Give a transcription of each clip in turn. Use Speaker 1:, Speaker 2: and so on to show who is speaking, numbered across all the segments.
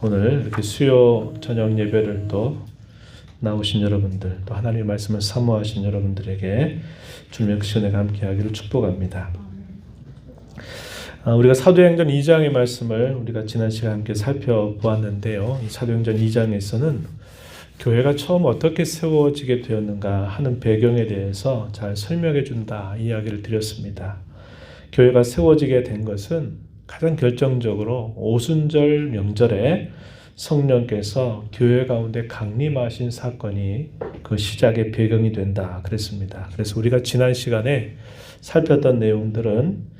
Speaker 1: 오늘 이렇게 수요 저녁 예배를 또 나오신 여러분들, 또 하나님의 말씀을 사모하신 여러분들에게 주님의 시간에 함께하기를 축복합니다. 우리가 사도행전 2장의 말씀을 우리가 지난 시간에 함께 살펴보았는데요. 이 사도행전 2장에서는 교회가 처음 어떻게 세워지게 되었는가 하는 배경에 대해서 잘 설명해 준다 이야기를 드렸습니다. 교회가 세워지게 된 것은 가장 결정적으로 오순절 명절에 성령께서 교회 가운데 강림하신 사건이 그 시작의 배경이 된다 그랬습니다. 그래서 우리가 지난 시간에 살폈던 내용들은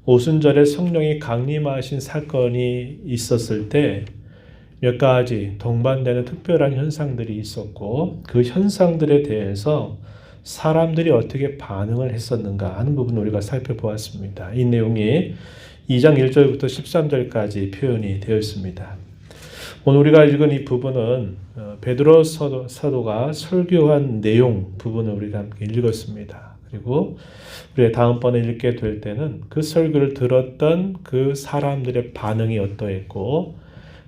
Speaker 1: 오순절에 성령이 강림하신 사건이 있었을 때 몇 가지 동반되는 특별한 현상들이 있었고, 그 현상들에 대해서 사람들이 어떻게 반응을 했었는가 하는 부분을 우리가 살펴보았습니다. 이 내용이 2장 1절부터 13절까지 표현이 되어 있습니다. 오늘 우리가 읽은 이 부분은 베드로 사도가 설교한 내용 부분을 우리가 함께 읽었습니다. 그리고 우리가 다음번에 읽게 될 때는 그 설교를 들었던 그 사람들의 반응이 어떠했고,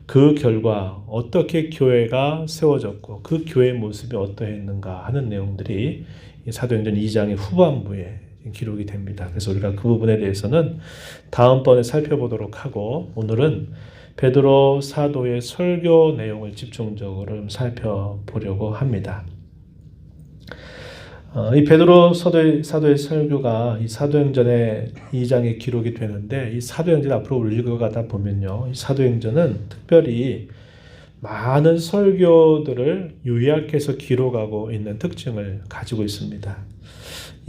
Speaker 1: 그 결과 어떻게 교회가 세워졌고 그 교회의 모습이 어떠했는가 하는 내용들이 사도행전 2장의 후반부에 기록이 됩니다. 그래서 우리가 그 부분에 대해서는 다음번에 살펴보도록 하고, 오늘은 베드로 사도의 설교 내용을 집중적으로 살펴보려고 합니다. 이 베드로 사도의 설교가 이 사도행전의 2장에 기록이 되는데, 이 사도행전 앞으로 읽어가다 보면요, 이 사도행전은 특별히 많은 설교들을 요약해서 기록하고 있는 특징을 가지고 있습니다.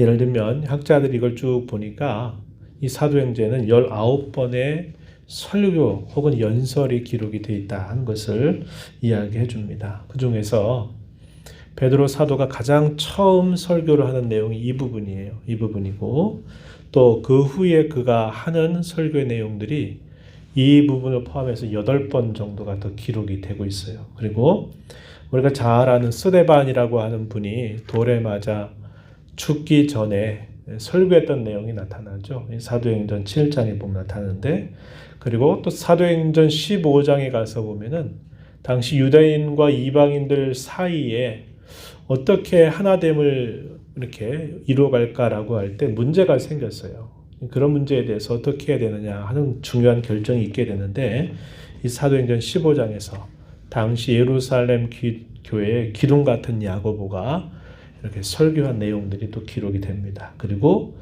Speaker 1: 예를 들면 학자들이 이걸 쭉 보니까 이 사도행전에는 19번의 설교 혹은 연설이 기록이 되어 있다 하는 것을 이야기해 줍니다. 그 중에서 베드로 사도가 가장 처음 설교를 하는 내용이 이 부분이에요. 이 부분이고, 또 그 후에 그가 하는 설교의 내용들이 이 부분을 포함해서 8번 정도가 더 기록이 되고 있어요. 그리고 우리가 잘 아는 스데반이라고 하는 분이 돌에 맞아 죽기 전에 설교했던 내용이 나타나죠. 사도행전 7장에 보면 나타나는데, 그리고 또 사도행전 15장에 가서 보면은 당시 유대인과 이방인들 사이에 어떻게 하나됨을 이렇게 이루어갈까라고 할 때 문제가 생겼어요. 그런 문제에 대해서 어떻게 해야 되느냐 하는 중요한 결정이 있게 되는데, 이 사도행전 15장에서 당시 예루살렘 교회의 기둥 같은 야고보가 이렇게 설교한 내용들이 또 기록이 됩니다. 그리고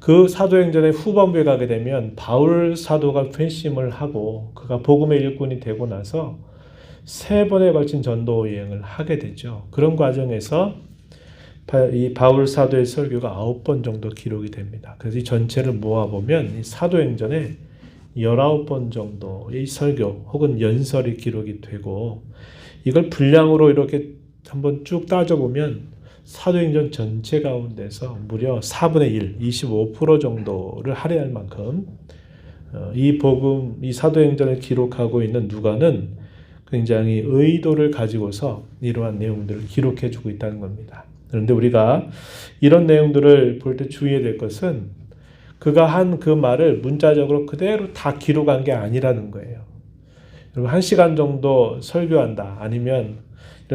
Speaker 1: 그 사도행전의 후반부에 가게 되면 바울 사도가 회심을 하고 그가 복음의 일꾼이 되고 나서 3번에 걸친 전도 여행을 하게 되죠. 그런 과정에서 이 바울 사도의 설교가 9번 정도 기록이 됩니다. 그래서 이 전체를 모아보면 이 사도행전에 19번 정도의 설교 혹은 연설이 기록이 되고, 이걸 분량으로 이렇게 한번 쭉 따져보면 사도행전 전체 가운데서 무려 4분의 1, 25% 정도를 할애할 만큼 이 사도행전을 기록하고 있는 누가는 굉장히 의도를 가지고서 이러한 내용들을 기록해 주고 있다는 겁니다. 그런데 우리가 이런 내용들을 볼 때 주의해야 될 것은 그가 한 그 말을 문자적으로 그대로 다 기록한 게 아니라는 거예요. 여러분, 1시간 정도 설교한다, 아니면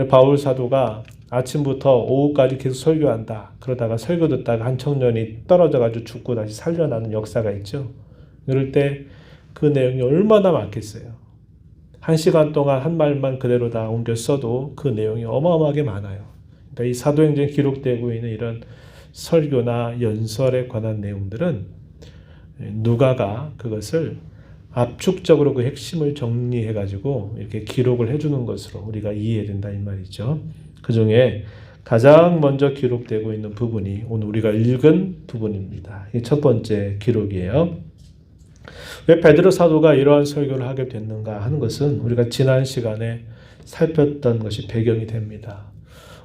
Speaker 1: 바울 사도가 아침부터 오후까지 계속 설교한다, 그러다가 설교 듣다가 한 청년이 떨어져가지고 죽고 다시 살려나는 역사가 있죠. 이럴 때 그 내용이 얼마나 많겠어요. 1시간 동안 한 말만 그대로 다 옮겨 써도 그 내용이 어마어마하게 많아요. 그러니까 이 사도행전에 기록되고 있는 이런 설교나 연설에 관한 내용들은 누가가 그것을 압축적으로 그 핵심을 정리해가지고 이렇게 기록을 해주는 것으로 우리가 이해해야 된다 이 말이죠. 그 중에 가장 먼저 기록되고 있는 부분이 오늘 우리가 읽은 부분입니다. 이 첫 번째 기록이에요. 왜 베드로 사도가 이러한 설교를 하게 됐는가 하는 것은 우리가 지난 시간에 살폈던 것이 배경이 됩니다.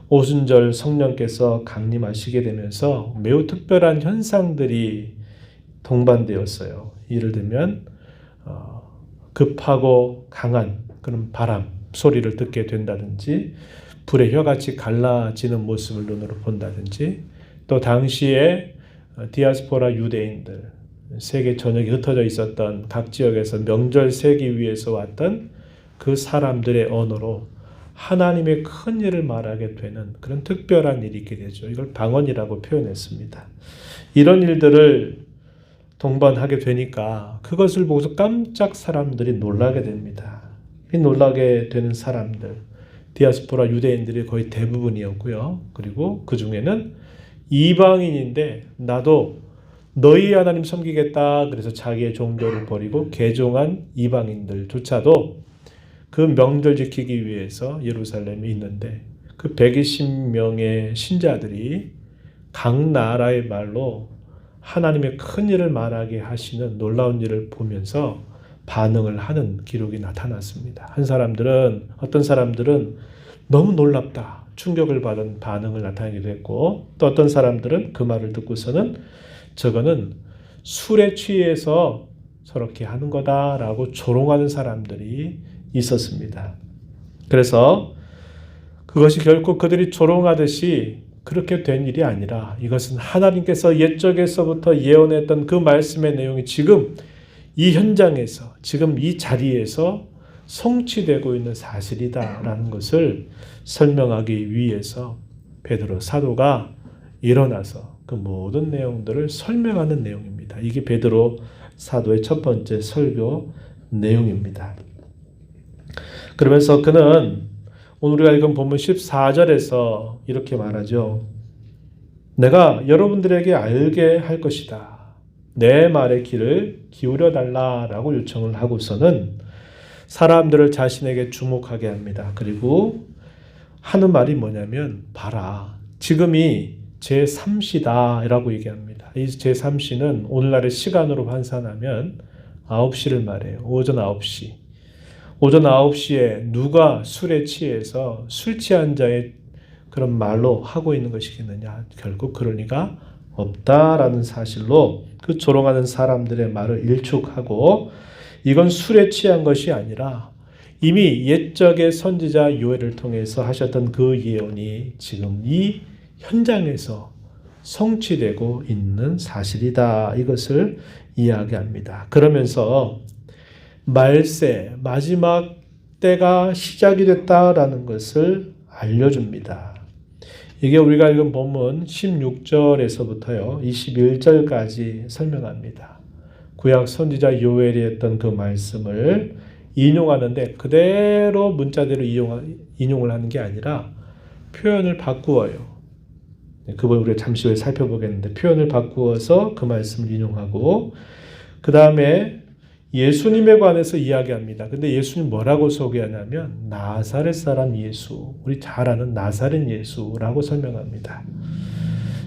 Speaker 1: 오순절 성령께서 강림하시게 되면서 매우 특별한 현상들이 동반되었어요. 예를 들면 급하고 강한 그런 바람 소리를 듣게 된다든지, 불의 혀같이 갈라지는 모습을 눈으로 본다든지, 또 당시에 디아스포라 유대인들, 세계 전역에 흩어져 있었던 각 지역에서 명절 세기 위해서 왔던 그 그 사람들의 언어로 하나님의 큰 일을 말하게 되는 그런 특별한 일이 있게 되죠. 이걸 방언이라고 표현했습니다. 이런 일들을 동반하게 되니까 그것을 보고서 깜짝 사람들이 놀라게 됩니다. 이 놀라게 되는 사람들, 디아스포라 유대인들이 거의 대부분이었고요. 그리고 그 중에는 이방인인데 나도 너희 하나님 섬기겠다 그래서 자기의 종교를 버리고 개종한 이방인들조차도 그 명절 지키기 위해서 예루살렘에 있는데 그 120명의 신자들이 각 나라의 말로 하나님의 큰 일을 말하게 하시는 놀라운 일을 보면서 반응을 하는 기록이 나타났습니다. 어떤 사람들은 너무 놀랍다, 충격을 받은 반응을 나타내기도 했고, 또 어떤 사람들은 그 말을 듣고서는 저거는 술에 취해서 저렇게 하는 거다라고 조롱하는 사람들이 있었습니다. 그래서 그것이 결코 그들이 조롱하듯이 그렇게 된 일이 아니라 이것은 하나님께서 옛적에서부터 예언했던 그 말씀의 내용이 지금 이 현장에서, 지금 이 자리에서 성취되고 있는 사실이다라는 것을 설명하기 위해서 베드로 사도가 일어나서 그 모든 내용들을 설명하는 내용입니다. 이게 베드로 사도의 첫 번째 설교 내용입니다. 그러면서 그는 오늘 우리가 읽은 본문 14절에서 이렇게 말하죠. 내가 여러분들에게 알게 할 것이다. 내 말의 귀를 기울여 달라라고 요청을 하고서는 사람들을 자신에게 주목하게 합니다. 그리고 하는 말이 뭐냐면 봐라. 지금이 제3시다라고 얘기합니다. 이 제3시는 오늘날의 시간으로 환산하면 9시를 말해요. 오전 9시. 오전 9시에 누가 술에 취해서 술 취한 자의 그런 말로 하고 있는 것이겠느냐. 결국 그럴 리가 없다라는 사실로 그 조롱하는 사람들의 말을 일축하고 이건 술에 취한 것이 아니라 이미 옛적의 선지자 요엘을 통해서 하셨던 그 예언이 지금 이 현장에서 성취되고 있는 사실이다. 이것을 이야기합니다. 그러면서 말세, 마지막 때가 시작이 됐다라는 것을 알려줍니다. 이게 우리가 읽은 본문 16절에서부터요 21절까지 설명합니다. 구약 선지자 요엘이 했던 그 말씀을 인용하는데 그대로 문자대로 인용을 하는 게 아니라 표현을 바꾸어요. 그걸 우리가 잠시 후에 살펴보겠는데 표현을 바꾸어서 그 말씀을 인용하고 그 다음에 예수님에 관해서 이야기합니다. 근데 예수님 뭐라고 소개하냐면 나사렛 사람 예수, 우리 잘 아는 나사렛 예수라고 설명합니다.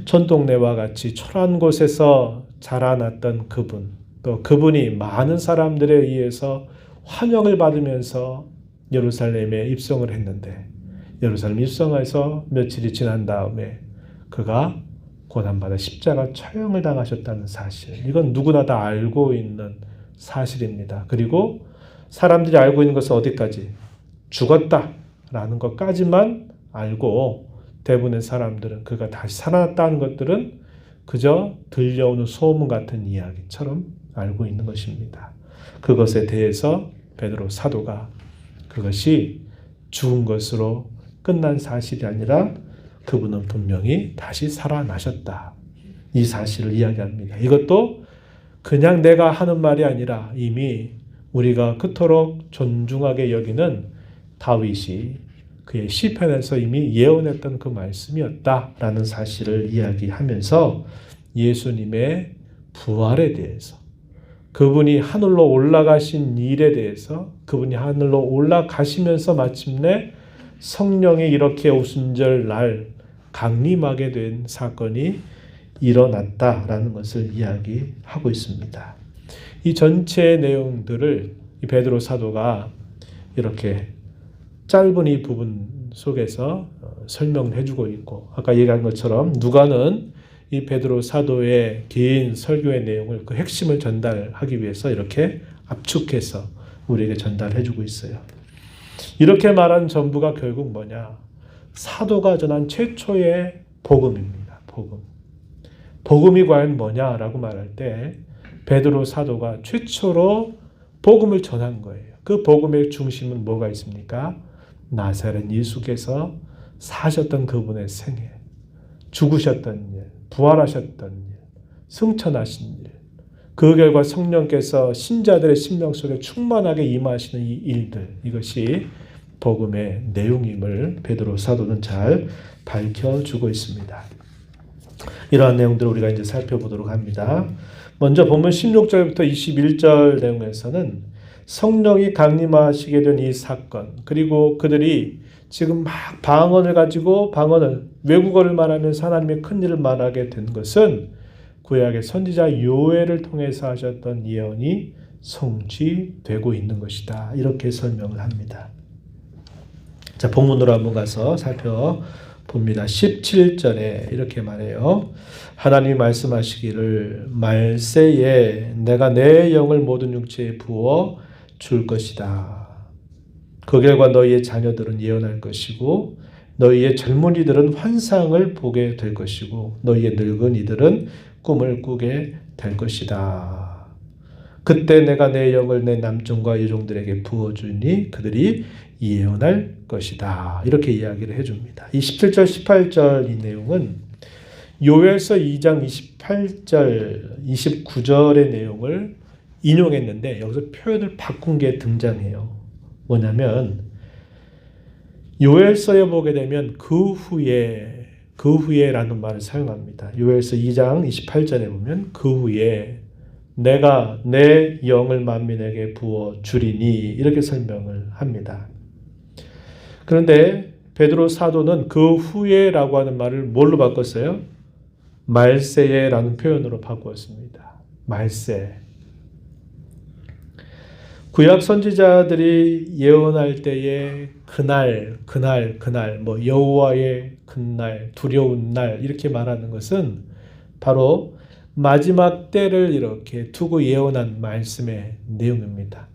Speaker 1: 촌동네와 같이 초라한 곳에서 자라났던 그분, 또 그분이 많은 사람들에 의해서 환영을 받으면서 예루살렘에 입성을 했는데 예루살렘 입성해서 며칠이 지난 다음에 그가 고난받아 십자가 처형을 당하셨다는 사실, 이건 누구나 다 알고 있는 사실입니다. 그리고 사람들이 알고 있는 것은 어디까지? 죽었다라는 것까지만 알고 대부분의 사람들은 그가 다시 살아났다는 것들은 그저 들려오는 소문 같은 이야기처럼 알고 있는 것입니다. 그것에 대해서 베드로 사도가 그것이 죽은 것으로 끝난 사실이 아니라 그분은 분명히 다시 살아나셨다. 이 사실을 이야기합니다. 이것도 그냥 내가 하는 말이 아니라 이미 우리가 그토록 존중하게 여기는 다윗이 그의 시편에서 이미 예언했던 그 말씀이었다라는 사실을 이야기하면서 예수님의 부활에 대해서, 그분이 하늘로 올라가신 일에 대해서, 그분이 하늘로 올라가시면서 마침내 성령이 이렇게 오순절 날 강림하게 된 사건이 일어났다라는 것을 이야기하고 있습니다. 이 전체 내용들을 이 베드로 사도가 이렇게 짧은 이 부분 속에서 설명을 해주고 있고, 아까 얘기한 것처럼 누가는 이 베드로 사도의 긴 설교의 내용을 그 핵심을 전달하기 위해서 이렇게 압축해서 우리에게 전달해주고 있어요. 이렇게 말한 전부가 결국 뭐냐? 사도가 전한 최초의 복음입니다. 복음이 과연 뭐냐라고 말할 때 베드로 사도가 최초로 복음을 전한 거예요. 그 복음의 중심은 뭐가 있습니까? 나사렛 예수께서 사셨던 그분의 생애, 죽으셨던 일, 부활하셨던 일, 승천하신 일, 그 결과 성령께서 신자들의 심령 속에 충만하게 임하시는 이 일들, 이것이 복음의 내용임을 베드로 사도는 잘 밝혀주고 있습니다. 이러한 내용들을 우리가 이제 살펴보도록 합니다. 먼저 본문 16절부터 21절 내용에서는 성령이 강림하시게 된 이 사건, 그리고 그들이 지금 막 방언을 가지고 외국어를 말하면서 하나님의 큰 일을 말하게 된 것은 구약의 선지자 요엘을 통해서 하셨던 예언이 성취되고 있는 것이다. 이렇게 설명을 합니다. 자, 본문으로 한번 가서 살펴봅니다. 17절에 이렇게 말해요. 하나님이 말씀하시기를 말세에 내가 내 영을 모든 육체에 부어 줄 것이다. 그 결과 너희의 자녀들은 예언할 것이고 너희의 젊은이들은 환상을 보게 될 것이고 너희의 늙은이들은 꿈을 꾸게 될 것이다. 그때 내가 내 영을 내 남종과 여종들에게 부어주니 그들이 예언할 것이다. 이렇게 이야기를 해줍니다. 이 17절 18절 이 내용은 요엘서 2장 28절 29절의 내용을 인용했는데 여기서 표현을 바꾼 게 등장해요. 뭐냐면 요엘서에 보게 되면 그 후에라는 말을 사용합니다. 요엘서 2장 28절에 보면 그 후에 내가 내 영을 만민에게 부어 주리니 이렇게 설명을 합니다. 그런데 베드로 사도는 그 후에라고 하는 말을 뭘로 바꿨어요? 말세에라는 표현으로 바꾸었습니다. 말세. 구약 선지자들이 예언할 때에 그날, 여호와의 그날, 두려운 날 이렇게 말하는 것은 바로 마지막 때를 이렇게 두고 예언한 말씀의 내용입니다.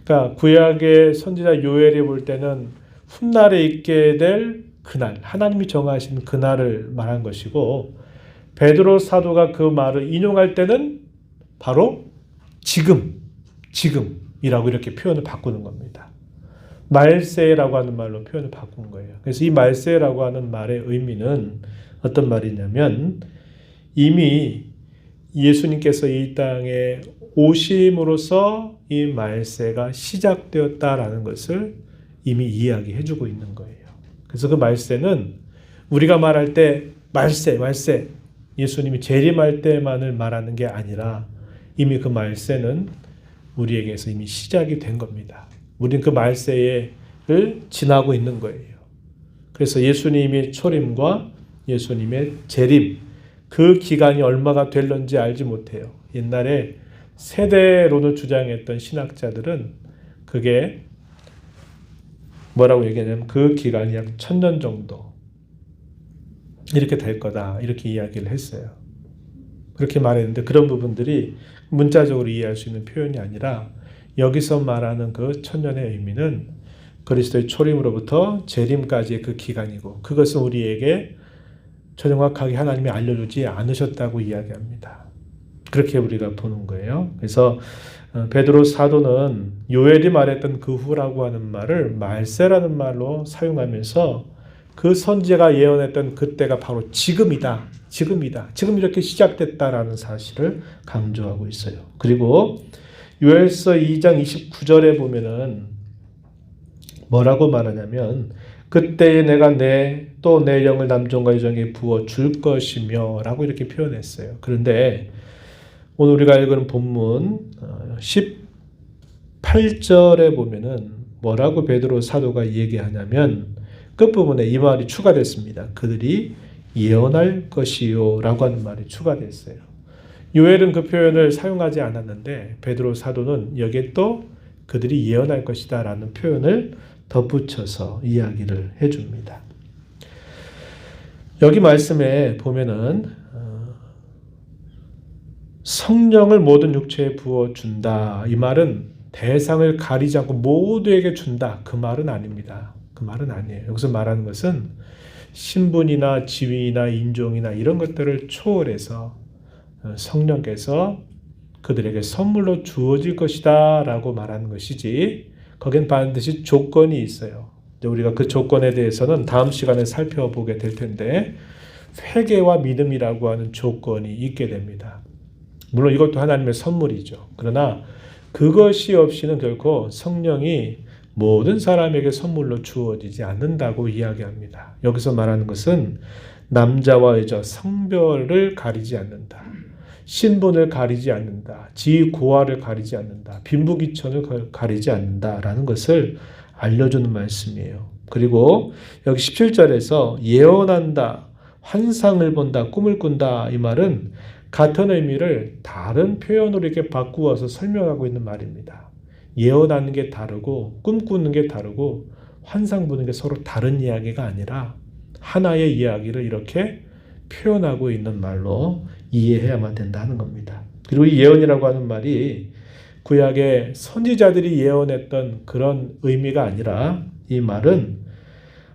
Speaker 1: 그러니까 구약의 선지자 요엘이 볼 때는 훗날에 있게 될 그날, 하나님이 정하신 그날을 말한 것이고 베드로 사도가 그 말을 인용할 때는 바로 지금이라고 이렇게 표현을 바꾸는 겁니다. 말세라고 하는 말로 표현을 바꾼 거예요. 그래서 이 말세라고 하는 말의 의미는 어떤 말이냐면 이미 예수님께서 이 땅에 오심으로써 이 말세가 시작되었다라는 것을 이미 이야기해 주고 있는 거예요. 그래서 그 말세는 우리가 말할 때 말세 예수님이 재림할 때만을 말하는 게 아니라 이미 그 말세는 우리에게서 이미 시작이 된 겁니다. 우리는 그 말세를 지나고 있는 거예요. 그래서 예수님의 초림과 예수님의 재림 그 기간이 얼마가 될런지 알지 못해요. 옛날에 세대론을 주장했던 신학자들은 그게 뭐라고 얘기하냐면 그 기간이 약 1000년 정도 이렇게 될 거다 이렇게 이야기를 했어요. 그렇게 말했는데 그런 부분들이 문자적으로 이해할 수 있는 표현이 아니라 여기서 말하는 그 1000년의 의미는 그리스도의 초림으로부터 재림까지의 그 기간이고 그것은 우리에게 정확하게 하나님이 알려주지 않으셨다고 이야기합니다. 그렇게 우리가 보는 거예요. 그래서 베드로 사도는 요엘이 말했던 그 후라고 하는 말을 말세라는 말로 사용하면서 그 선지자가 예언했던 그때가 바로 지금이다. 지금 이렇게 시작됐다라는 사실을 강조하고 있어요. 그리고 요엘서 2장 29절에 보면은 뭐라고 말하냐면 그때에 내가 내 영을 남종과 여종에게 부어 줄 것이며 라고 이렇게 표현했어요. 그런데 오늘 우리가 읽은 본문 18절에 보면은 뭐라고 베드로 사도가 얘기하냐면 끝부분에 이 말이 추가됐습니다. 그들이 예언할 것이요 라고 하는 말이 추가됐어요. 요엘은 그 표현을 사용하지 않았는데 베드로 사도는 여기에 또 그들이 예언할 것이다 라는 표현을 덧붙여서 이야기를 해줍니다. 여기 말씀에 보면은 성령을 모든 육체에 부어준다. 이 말은 대상을 가리지 않고 모두에게 준다. 그 말은 아닙니다. 그 말은 아니에요. 여기서 말하는 것은 신분이나 지위나 인종이나 이런 것들을 초월해서 성령께서 그들에게 선물로 주어질 것이다 라고 말하는 것이지, 거긴 반드시 조건이 있어요. 우리가 그 조건에 대해서는 다음 시간에 살펴보게 될 텐데, 회개와 믿음이라고 하는 조건이 있게 됩니다. 물론 이것도 하나님의 선물이죠. 그러나 그것이 없이는 결코 성령이 모든 사람에게 선물로 주어지지 않는다고 이야기합니다. 여기서 말하는 것은 남자와 여자, 성별을 가리지 않는다. 신분을 가리지 않는다. 지위고하를 가리지 않는다. 빈부귀천을 가리지 않는다라는 것을 알려주는 말씀이에요. 그리고 여기 17절에서 예언한다, 환상을 본다, 꿈을 꾼다, 이 말은 같은 의미를 다른 표현으로 이렇게 바꾸어서 설명하고 있는 말입니다. 예언하는 게 다르고 꿈꾸는 게 다르고 환상 보는 게 서로 다른 이야기가 아니라 하나의 이야기를 이렇게 표현하고 있는 말로 이해해야만 된다는 겁니다. 그리고 이 예언이라고 하는 말이 구약의 선지자들이 예언했던 그런 의미가 아니라 이 말은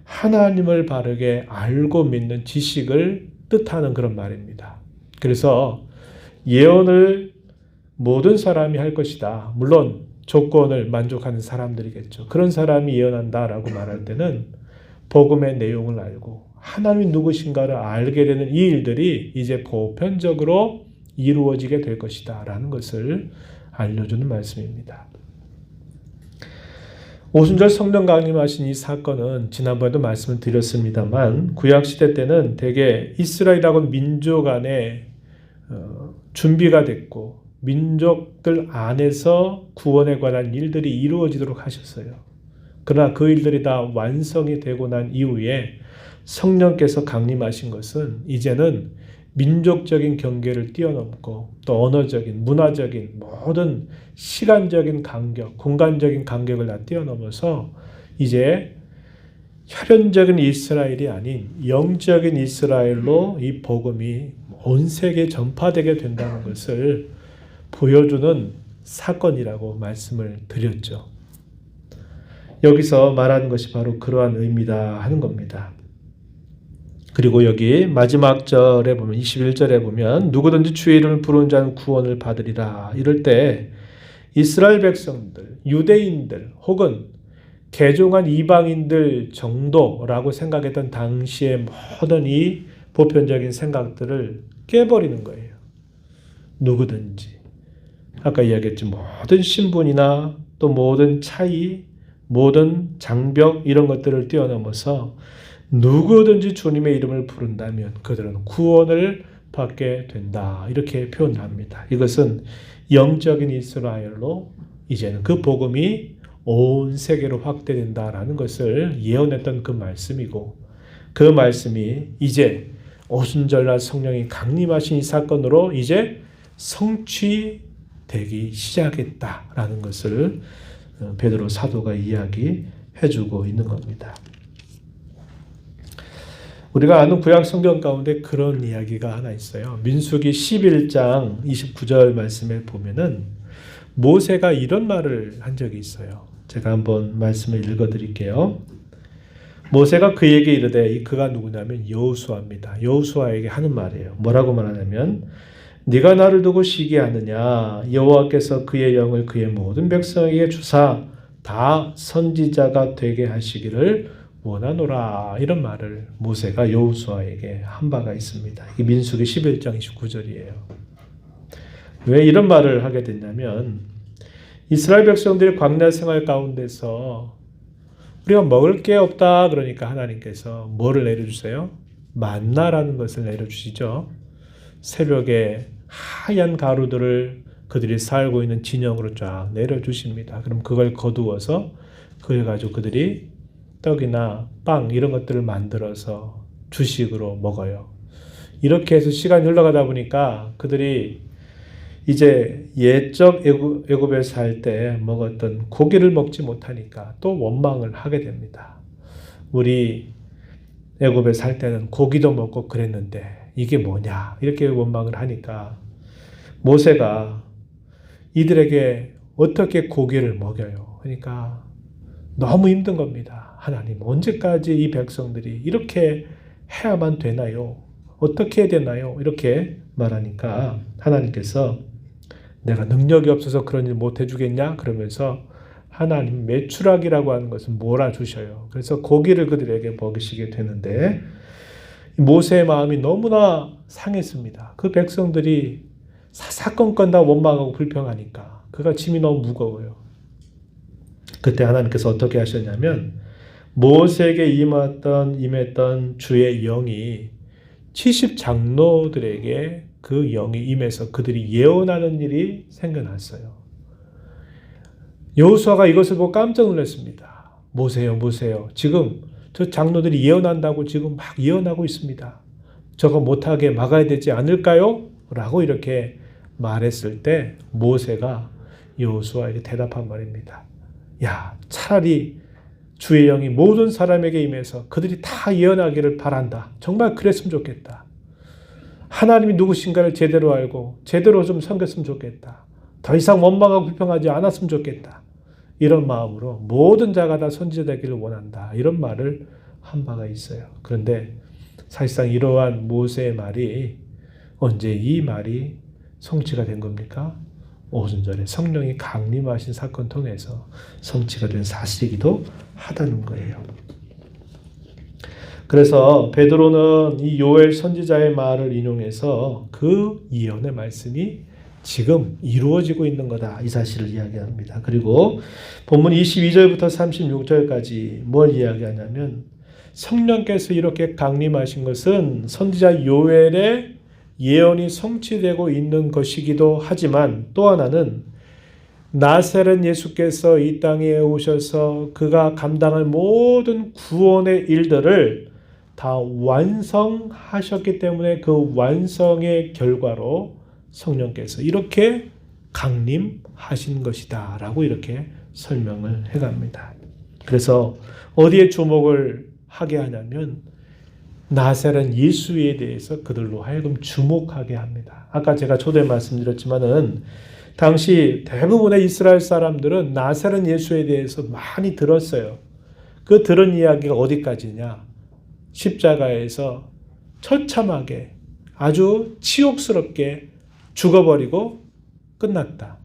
Speaker 1: 하나님을 바르게 알고 믿는 지식을 뜻하는 그런 말입니다. 그래서 예언을 모든 사람이 할 것이다. 물론 조건을 만족하는 사람들이겠죠. 그런 사람이 예언한다라고 말할 때는 복음의 내용을 알고 하나님이 누구신가를 알게 되는 이 일들이 이제 보편적으로 이루어지게 될 것이다 라는 것을 알려주는 말씀입니다. 오순절 성령 강림하신 이 사건은 지난번에도 말씀을 드렸습니다만 구약시대 때는 대개 이스라엘하고 민족 안에 준비가 됐고 민족들 안에서 구원에 관한 일들이 이루어지도록 하셨어요. 그러나 그 일들이 다 완성이 되고 난 이후에 성령께서 강림하신 것은 이제는 민족적인 경계를 뛰어넘고 또 언어적인, 문화적인 모든 시간적인 간격, 공간적인 간격을 다 뛰어넘어서 이제 혈연적인 이스라엘이 아닌 영적인 이스라엘로 이 복음이 온 세계에 전파되게 된다는 것을 보여주는 사건이라고 말씀을 드렸죠. 여기서 말하는 것이 바로 그러한 의미다 하는 겁니다. 그리고 여기 마지막 절에 보면 21절에 보면 누구든지 주의 이름을 부르는 자는 구원을 받으리라. 이럴 때 이스라엘 백성들, 유대인들 혹은 개종한 이방인들 정도라고 생각했던 당시의 모든 이 보편적인 생각들을 깨버리는 거예요. 누구든지. 아까 이야기했지 모든 신분이나 또 모든 차이, 모든 장벽 이런 것들을 뛰어넘어서 누구든지 주님의 이름을 부른다면 그들은 구원을 받게 된다. 이렇게 표현합니다. 이것은 영적인 이스라엘로 이제는 그 복음이 온 세계로 확대된다라는 것을 예언했던 그 말씀이고 그 말씀이 이제 오순절날 성령이 강림하신 이 사건으로 이제 성취되기 시작했다라는 것을 베드로 사도가 이야기해주고 있는 겁니다. 우리가 아는 구약 성경 가운데 그런 이야기가 하나 있어요. 민수기 11장 29절 말씀에 보면은 모세가 이런 말을 한 적이 있어요. 제가 한번 말씀을 읽어드릴게요. 모세가 그에게 이르되, 그가 누구냐면 여호수아입니다. 여호수아에게 하는 말이에요. 뭐라고 말하냐면 네가 나를 두고 시기하느냐, 여호와께서 그의 영을 그의 모든 백성에게 주사 다 선지자가 되게 하시기를 원하노라. 이런 말을 모세가 여호수아에게 한 바가 있습니다. 이게 민수기 11장 29절이에요. 왜 이런 말을 하게 됐냐면 이스라엘 백성들의 광야 생활 가운데서 우리가 먹을 게 없다 그러니까 하나님께서 뭐를 내려주세요? 만나라는 것을 내려주시죠. 새벽에 하얀 가루들을 그들이 살고 있는 진영으로 쫙 내려주십니다. 그럼 그걸 거두어서 그걸 가지고 그들이 떡이나 빵 이런 것들을 만들어서 주식으로 먹어요. 이렇게 해서 시간이 흘러가다 보니까 그들이 이제 옛적 애굽에 살 때 먹었던 고기를 먹지 못하니까 또 원망을 하게 됩니다. 우리 애굽에 살 때는 고기도 먹고 그랬는데 이게 뭐냐 이렇게 원망을 하니까 모세가 이들에게 어떻게 고기를 먹여요. 그러니까 너무 힘든 겁니다. 하나님 언제까지 이 백성들이 이렇게 해야만 되나요? 어떻게 해야 되나요? 이렇게 말하니까 하나님께서 내가 능력이 없어서 그런 일 못 해주겠냐? 그러면서 하나님 메추라기라고 하는 것은 몰아주셔요. 그래서 고기를 그들에게 먹이시게 되는데 모세의 마음이 너무나 상했습니다. 그 백성들이 사사건건 다 원망하고 불평하니까 그가 짐이 너무 무거워요. 그때 하나님께서 어떻게 하셨냐면 모세에게 임했던 주의 영이 70 장로들에게 그 영이 임해서 그들이 예언하는 일이 생겨났어요. 여호수아가 이것을 보고 깜짝 놀랐습니다. 모세요, 모세요. 지금 저 장로들이 예언한다고 지금 막 예언하고 있습니다. 저거 못하게 막아야 되지 않을까요? 라고 이렇게 말했을 때 모세가 여호수아에게 대답한 말입니다. 야, 차라리 주의 영이 모든 사람에게 임해서 그들이 다 예언하기를 바란다. 정말 그랬으면 좋겠다. 하나님이 누구신가를 제대로 알고 제대로 좀 섬겼으면 좋겠다. 더 이상 원망하고 불평하지 않았으면 좋겠다. 이런 마음으로 모든 자가 다 선지자 되기를 원한다. 이런 말을 한 바가 있어요. 그런데 사실상 이러한 모세의 말이 언제 이 말이 성취가 된 겁니까? 오순절에 성령이 강림하신 사건 통해서 성취가 된 사실이기도 하다는 거예요. 그래서 베드로는 이 요엘 선지자의 말을 인용해서 그 예언의 말씀이 지금 이루어지고 있는 거다. 이 사실을 이야기합니다. 그리고 본문 22절부터 36절까지 뭘 이야기하냐면 성령께서 이렇게 강림하신 것은 선지자 요엘의 예언이 성취되고 있는 것이기도 하지만 또 하나는 나사렛 예수께서 이 땅에 오셔서 그가 감당할 모든 구원의 일들을 다 완성하셨기 때문에 그 완성의 결과로 성령께서 이렇게 강림하신 것이다 라고 이렇게 설명을 해갑니다. 그래서 어디에 주목을 하게 하냐면 나사렛 예수에 대해서 그들로 하여금 주목하게 합니다. 아까 제가 초대에 말씀드렸지만은 당시 대부분의 이스라엘 사람들은 나사렛 예수에 대해서 많이 들었어요. 그 들은 이야기가 어디까지냐? 십자가에서 처참하게 아주 치욕스럽게 죽어버리고 끝났다.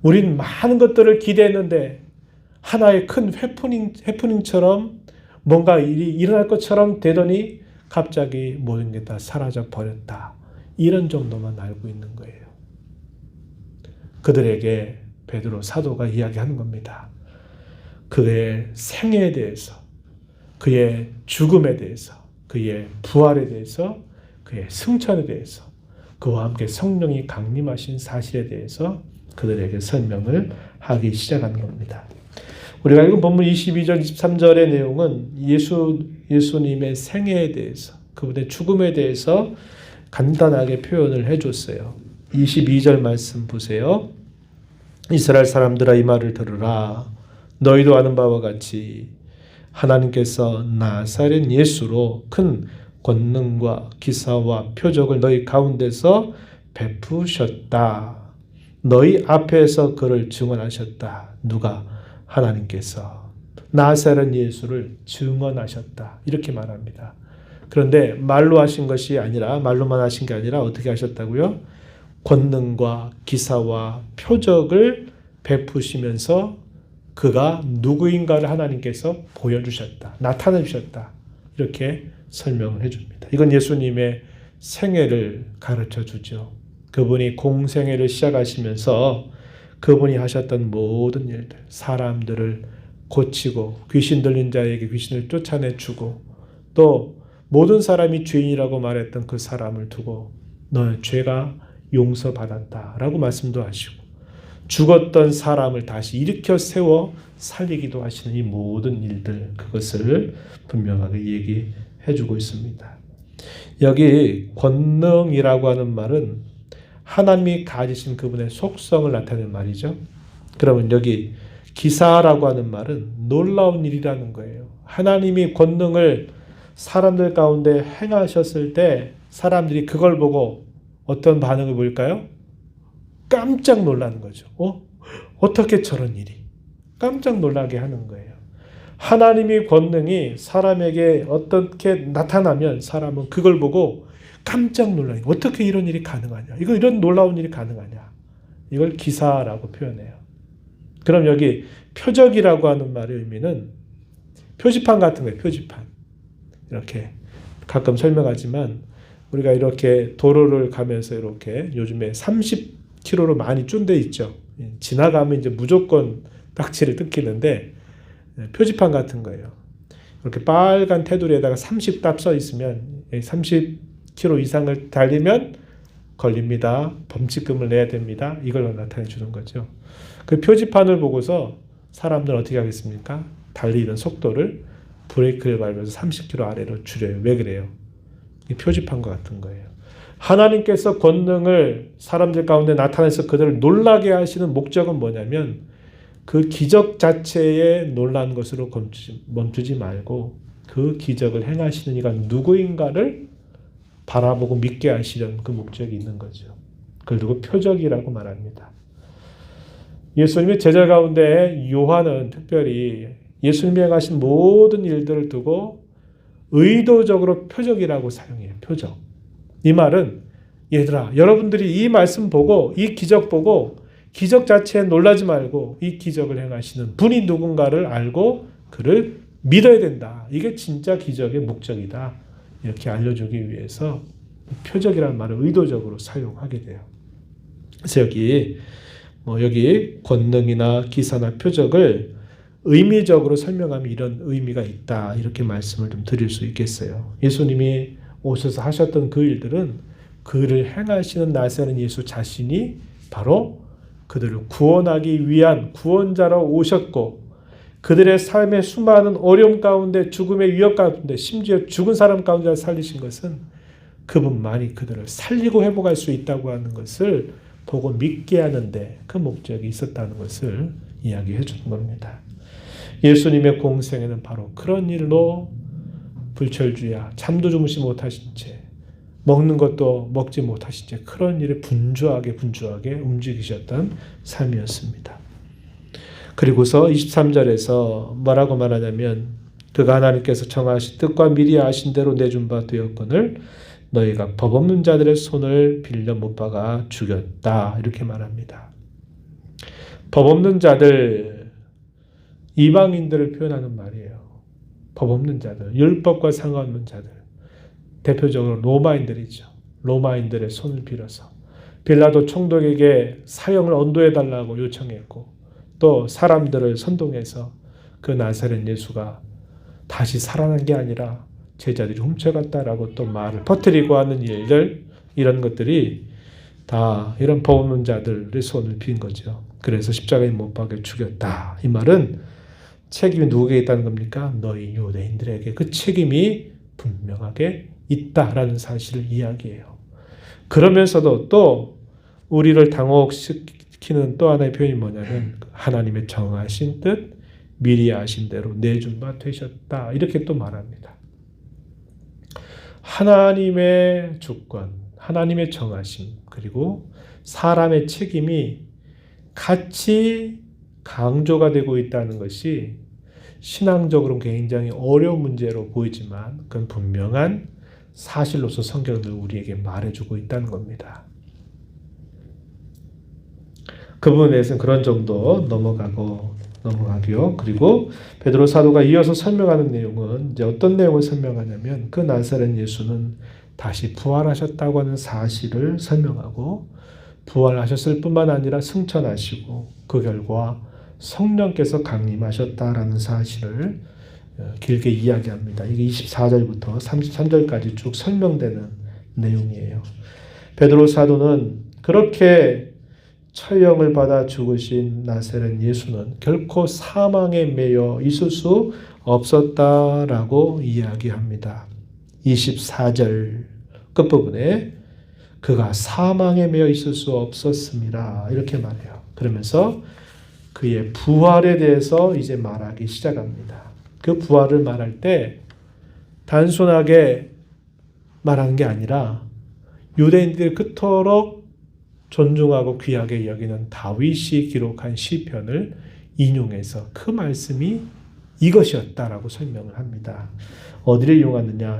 Speaker 1: 우린 많은 것들을 기대했는데 하나의 큰 해프닝처럼 뭔가 일이 일어날 것처럼 되더니 갑자기 모든 게 다 사라져 버렸다. 이런 정도만 알고 있는 거예요. 그들에게 베드로 사도가 이야기하는 겁니다. 그의 생애에 대해서, 그의 죽음에 대해서, 그의 부활에 대해서, 그의 승천에 대해서, 그와 함께 성령이 강림하신 사실에 대해서 그들에게 설명을 하기 시작하는 겁니다. 우리가 읽은 본문 22절, 23절의 내용은 예수님의 생애에 대해서, 그분의 죽음에 대해서 간단하게 표현을 해줬어요. 22절 말씀 보세요. 이스라엘 사람들아 이 말을 들으라. 너희도 아는 바와 같이 하나님께서 나사렛 예수로 큰 권능과 기사와 표적을 너희 가운데서 베푸셨다. 너희 앞에서 그를 증언하셨다. 누가? 하나님께서 나사렛 예수를 증언하셨다. 이렇게 말합니다. 그런데 말로 하신 것이 아니라, 말로만 하신 게 아니라 어떻게 하셨다고요? 권능과 기사와 표적을 베푸시면서 그가 누구인가를 하나님께서 보여주셨다. 나타내 주셨다. 이렇게 설명을 해줍니다. 이건 예수님의 생애를 가르쳐 주죠. 그분이 공생애를 시작하시면서 그분이 하셨던 모든 일들, 사람들을 고치고 귀신 들린 자에게 귀신을 쫓아내주고 또 모든 사람이 죄인이라고 말했던 그 사람을 두고 너의 죄가 용서받았다라고 말씀도 하시고 죽었던 사람을 다시 일으켜 세워 살리기도 하시는 이 모든 일들, 그것을 분명하게 얘기해 주고 있습니다. 여기 권능이라고 하는 말은 하나님이 가지신 그분의 속성을 나타내는 말이죠. 그러면 여기 기사라고 하는 말은 놀라운 일이라는 거예요. 하나님이 권능을 사람들 가운데 행하셨을 때 사람들이 그걸 보고 어떤 반응을 보일까요? 깜짝 놀라는 거죠. 어떻게 저런 일이? 깜짝 놀라게 하는 거예요. 하나님의 권능이 사람에게 어떻게 나타나면 사람은 그걸 보고 깜짝 놀라요. 어떻게 이런 일이 가능하냐? 이런 놀라운 일이 가능하냐? 이걸 기사라고 표현해요. 그럼 여기 표적이라고 하는 말의 의미는 표지판 같은 거예요. 표지판. 이렇게 가끔 설명하지만 우리가 이렇게 도로를 가면서 이렇게 요즘에 30km로 많이 쭌 데 있죠. 지나가면 이제 무조건 딱지를 뜯기는데 표지판 같은 거예요. 이렇게 빨간 테두리에다가 30답 써 있으면 30km 이상을 달리면 걸립니다. 범칙금을 내야 됩니다. 이걸 나타내 주는 거죠. 그 표지판을 보고서 사람들은 어떻게 하겠습니까? 달리는 속도를 브레이크를 밟아서 30km 아래로 줄여요. 왜 그래요? 이 표지판과 같은 거예요. 하나님께서 권능을 사람들 가운데 나타내서 그들을 놀라게 하시는 목적은 뭐냐면 그 기적 자체에 놀란 것으로 멈추지 말고 그 기적을 행하시는 이가 누구인가를 바라보고 믿게 하시려는 그 목적이 있는 거죠. 그걸 두고 표적이라고 말합니다. 예수님의 제자 가운데 요한은 특별히 예수님이 행하신 모든 일들을 두고 의도적으로 표적이라고 사용해요. 표적. 이 말은 얘들아, 여러분들이 이 말씀 보고 이 기적 보고 기적 자체에 놀라지 말고 이 기적을 행하시는 분이 누군가를 알고 그를 믿어야 된다. 이게 진짜 기적의 목적이다. 이렇게 알려주기 위해서 표적이라는 말을 의도적으로 사용하게 돼요. 그래서 여기 권능이나 기사나 표적을 의미적으로 설명하면 이런 의미가 있다. 이렇게 말씀을 좀 드릴 수 있겠어요. 예수님이 오셔서 하셨던 그 일들은 그를 행하시는 나사렛 예수 자신이 바로 그들을 구원하기 위한 구원자로 오셨고 그들의 삶의 수많은 어려움 가운데 죽음의 위협 가운데 심지어 죽은 사람 가운데 살리신 것은 그분만이 그들을 살리고 회복할 수 있다고 하는 것을 보고 믿게 하는데 그 목적이 있었다는 것을 이야기해 주는 겁니다. 예수님의 공생에는 바로 그런 일로 불철주야 잠도 주무시 못하신 채 먹는 것도 먹지 못하신 채 그런 일에 분주하게 움직이셨던 삶이었습니다. 그리고서 23절에서 뭐라고 말하냐면 그가 하나님께서 정하신 뜻과 미리 아신 대로 내준 바 되었거늘 너희가 법 없는 자들의 손을 빌려 못 박아 죽였다. 이렇게 말합니다. 법 없는 자들, 이방인들을 표현하는 말이에요. 법 없는 자들, 율법과 상관없는 자들. 대표적으로 로마인들이죠. 로마인들의 손을 빌어서 빌라도 총독에게 사형을 언도해달라고 요청했고 또 사람들을 선동해서 그 나사렛 예수가 다시 살아난 게 아니라 제자들이 훔쳐갔다라고 또 말을 퍼뜨리고 하는 일들, 이런 것들이 다 이런 법 없는 자들의 손을 빈 거죠. 그래서 십자가에 못 박여 죽였다. 이 말은 책임이 누구에게 있다는 겁니까? 너희 유대인들에게 그 책임이 분명하게 있다라는 사실을 이야기해요. 그러면서도 또 우리를 당혹시키는 또 하나의 표현이 뭐냐면 하나님의 정하신 뜻, 미리 아신 대로 내준 바 되셨다. 이렇게 또 말합니다. 하나님의 주권, 하나님의 정하심, 그리고 사람의 책임이 같이 강조가 되고 있다는 것이 신앙적으로는 굉장히 어려운 문제로 보이지만 그건 분명한 사실로서 성경은 우리에게 말해주고 있다는 겁니다. 그 부분에 대해서는 그런 정도 넘어가고요. 그리고 베드로 사도가 이어서 설명하는 내용은 이제 어떤 내용을 설명하냐면 그 나사렛 예수는 다시 부활하셨다고 하는 사실을 설명하고 부활하셨을 뿐만 아니라 승천하시고 그 결과 성령께서 강림하셨다라는 사실을 길게 이야기합니다. 이게 24절부터 33절까지 쭉 설명되는 내용이에요. 베드로 사도는 그렇게 처형을 받아 죽으신 나사렛 예수는 결코 사망에 매여 있을 수 없었다라고 이야기합니다. 24절 끝부분에 그가 사망에 매여 있을 수 없었습니다. 이렇게 말해요. 그러면서 그의 부활에 대해서 이제 말하기 시작합니다. 그 부활을 말할 때 단순하게 말하는 게 아니라 유대인들이 그토록 존중하고 귀하게 여기는 다윗이 기록한 시편을 인용해서 그 말씀이 이것이었다라고 설명을 합니다. 어디를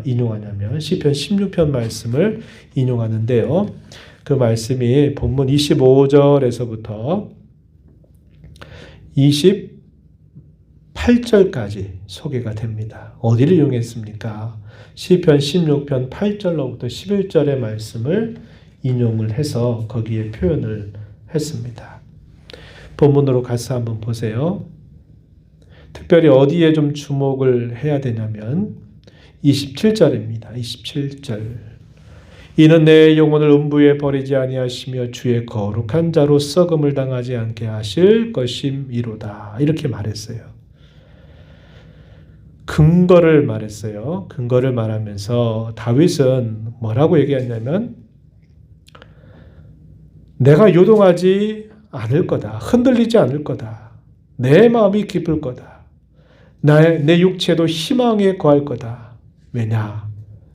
Speaker 1: 인용하냐면 시편 16편 말씀을 인용하는데요. 그 말씀이 본문 25절에서부터 28절까지 소개가 됩니다. 어디를 이용했습니까? 시편 16편 8절로부터 11절의 말씀을 인용을 해서 거기에 표현을 했습니다. 본문으로 가서 한번 보세요. 특별히 어디에 좀 주목을 해야 되냐면 27절입니다. 27절. 이는 내 영혼을 음부에 버리지 아니하시며 주의 거룩한 자로 썩음을 당하지 않게 하실 것임이로다. 이렇게 말했어요. 근거를 말했어요. 근거를 말하면서 다윗은 뭐라고 얘기했냐면 내가 요동하지 않을 거다. 흔들리지 않을 거다. 내 마음이 기쁠 거다. 내 육체도 희망에 거할 거다. 왜냐?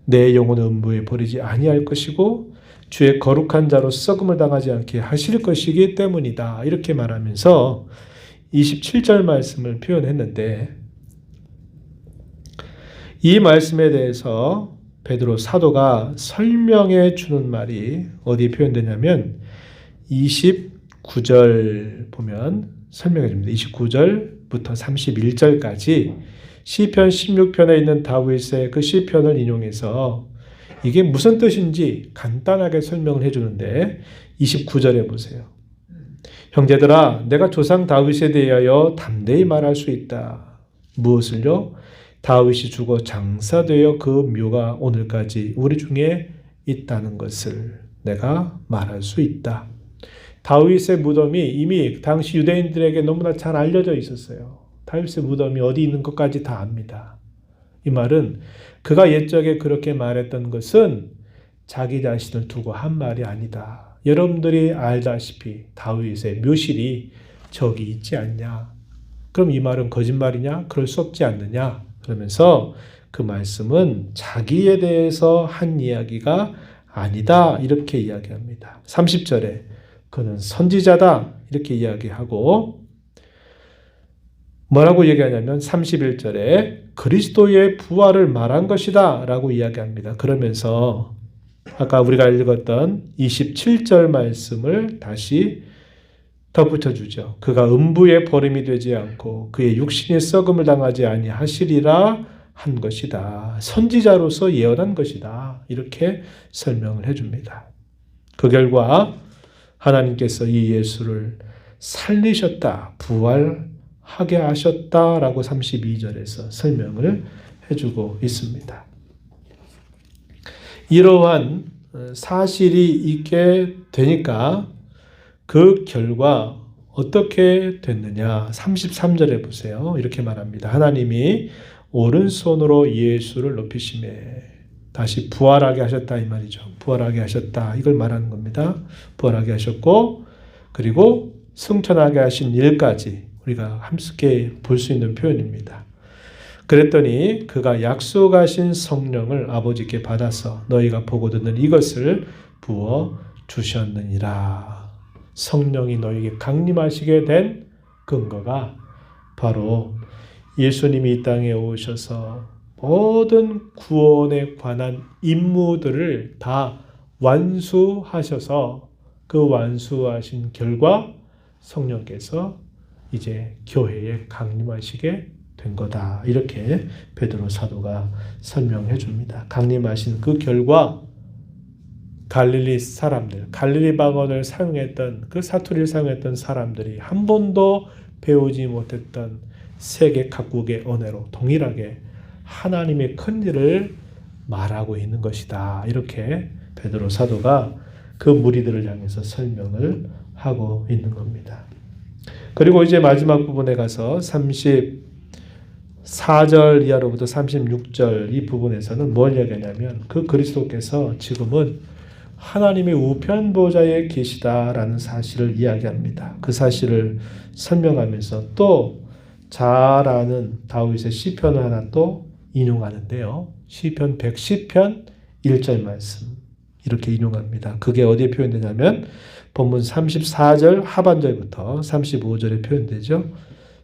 Speaker 1: 내 영혼을 음부에 버리지 아니할 것이고 주의 거룩한 자로 썩음을 당하지 않게 하실 것이기 때문이다. 이렇게 말하면서 27절 말씀을 표현했는데 이 말씀에 대해서 베드로 사도가 설명해 주는 말이 어디에 표현되냐면 29절 보면 설명해 줍니다. 29절부터 31절까지 시편 16편에 있는 다윗의 그 시편을 인용해서 이게 무슨 뜻인지 간단하게 설명을 해주는데 29절에 보세요. 형제들아 내가 조상 다윗에 대하여 담대히 말할 수 있다. 무엇을요? 다윗이 죽어 장사되어 그 묘가 오늘까지 우리 중에 있다는 것을 내가 말할 수 있다. 다윗의 무덤이 이미 당시 유대인들에게 너무나 잘 알려져 있었어요. 다윗의 무덤이 어디 있는 것까지 다 압니다. 이 말은 그가 옛적에 그렇게 말했던 것은 자기 자신을 두고 한 말이 아니다. 여러분들이 알다시피 다윗의 묘실이 저기 있지 않냐. 그럼 이 말은 거짓말이냐? 그럴 수 없지 않느냐? 그러면서 그 말씀은 자기에 대해서 한 이야기가 아니다. 이렇게 이야기합니다. 30절에 그는 선지자다. 이렇게 이야기하고 뭐라고 얘기하냐면 31절에 그리스도의 부활을 말한 것이다 라고 이야기합니다. 그러면서 아까 우리가 읽었던 27절 말씀을 다시 덧붙여주죠. 그가 음부에 버림이 되지 않고 그의 육신이 썩음을 당하지 아니하시리라 한 것이다. 선지자로서 예언한 것이다. 이렇게 설명을 해줍니다. 그 결과 하나님께서 이 예수를 살리셨다. 부활하게 하셨다라고 32절에서 설명을 해주고 있습니다. 이러한 사실이 있게 되니까 그 결과 어떻게 됐느냐? 33절에 보세요. 이렇게 말합니다. 하나님이 오른손으로 예수를 높이시매 다시 부활하게 하셨다 이 말이죠. 부활하게 하셨다. 이걸 말하는 겁니다. 부활하게 하셨고 그리고 승천하게 하신 일까지 우리가 함께 볼 수 있는 표현입니다. 그랬더니 그가 약속하신 성령을 아버지께 받아서 너희가 보고 듣는 이것을 부어 주셨느니라. 성령이 너희에게 강림하시게 된 근거가 바로 예수님이 이 땅에 오셔서 모든 구원에 관한 임무들을 다 완수하셔서 그 완수하신 결과 성령께서 이제 교회에 강림하시게 된 거다. 이렇게 베드로 사도가 설명해 줍니다. 강림하신 그 결과 갈릴리 사람들, 갈릴리 방언을 사용했던 그 사투리를 사용했던 사람들이 한 번도 배우지 못했던 세계 각국의 언어로 동일하게 하나님의 큰 일을 말하고 있는 것이다. 이렇게 베드로 사도가 그 무리들을 향해서 설명을 하고 있는 겁니다. 그리고 이제 마지막 부분에 가서 34절 이하로부터 36절 이 부분에서는 뭘 얘기하냐면 그 그리스도께서 지금은 하나님의 우편 보좌에 계시다라는 사실을 이야기합니다. 그 사실을 설명하면서 또 잘 아는 다윗의 시편을 하나 또 인용하는데요. 시편 110편 1절 말씀 이렇게 인용합니다. 그게 어디에 표현되냐면 본문 34절 하반절부터 35절에 표현되죠.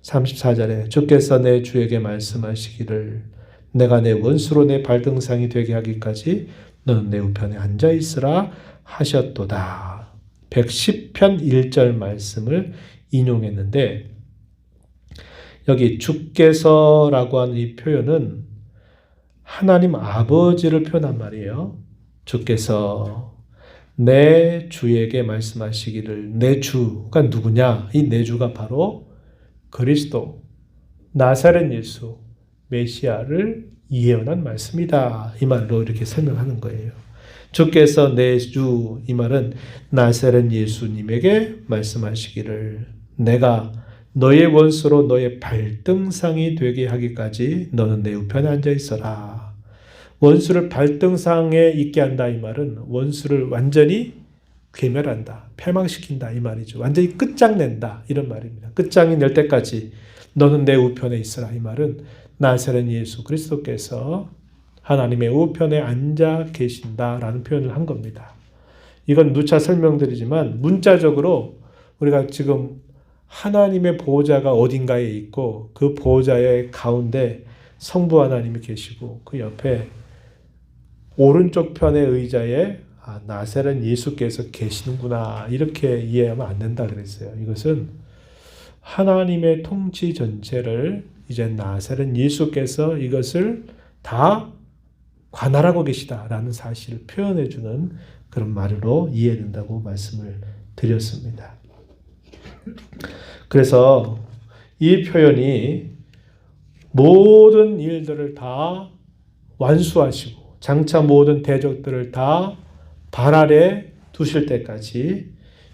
Speaker 1: 34절에 주께서 내 주에게 말씀하시기를 내가 내 원수로 내 발등상이 되게 하기까지 너는 내 우편에 앉아있으라 하셨도다. 110편 1절 말씀을 인용했는데 여기 주께서라고 하는 이 표현은 하나님 아버지를 표현한 말이에요. 주께서 내 주에게 말씀하시기를, 내 주가 누구냐? 이 내 주가 바로 그리스도, 나사렛 예수, 메시아를 예언한 말씀이다. 이 말로 이렇게 설명하는 거예요. 주께서 내 주, 이 말은 나사렛 예수님에게 말씀하시기를, 내가 너의 원수로 너의 발등상이 되게 하기까지 너는 내 우편에 앉아 있어라. 원수를 발등상에 있게 한다 이 말은 원수를 완전히 괴멸한다, 패망시킨다 이 말이죠. 완전히 끝장낸다 이런 말입니다. 끝장이 낼 때까지 너는 내 우편에 있어라 이 말은 나사렛 예수 그리스도께서 하나님의 우편에 앉아 계신다라는 표현을 한 겁니다. 이건 누차 설명드리지만 문자적으로 우리가 지금 하나님의 보호자가 어딘가에 있고 그 보호자의 가운데 성부 하나님이 계시고 그 옆에 오른쪽 편의 의자에 나사렛 예수께서 계시는구나 이렇게 이해하면 안 된다 그랬어요. 이것은 하나님의 통치 전체를 이제 나사렛 예수께서 이것을 다 관할하고 계시다라는 사실을 표현해 주는 그런 말로 이해된다고 말씀을 드렸습니다. 그래서 이 표현이 모든 일들을 다 완수하시고 장차 모든 대적들을 다 발 아래 두실 때까지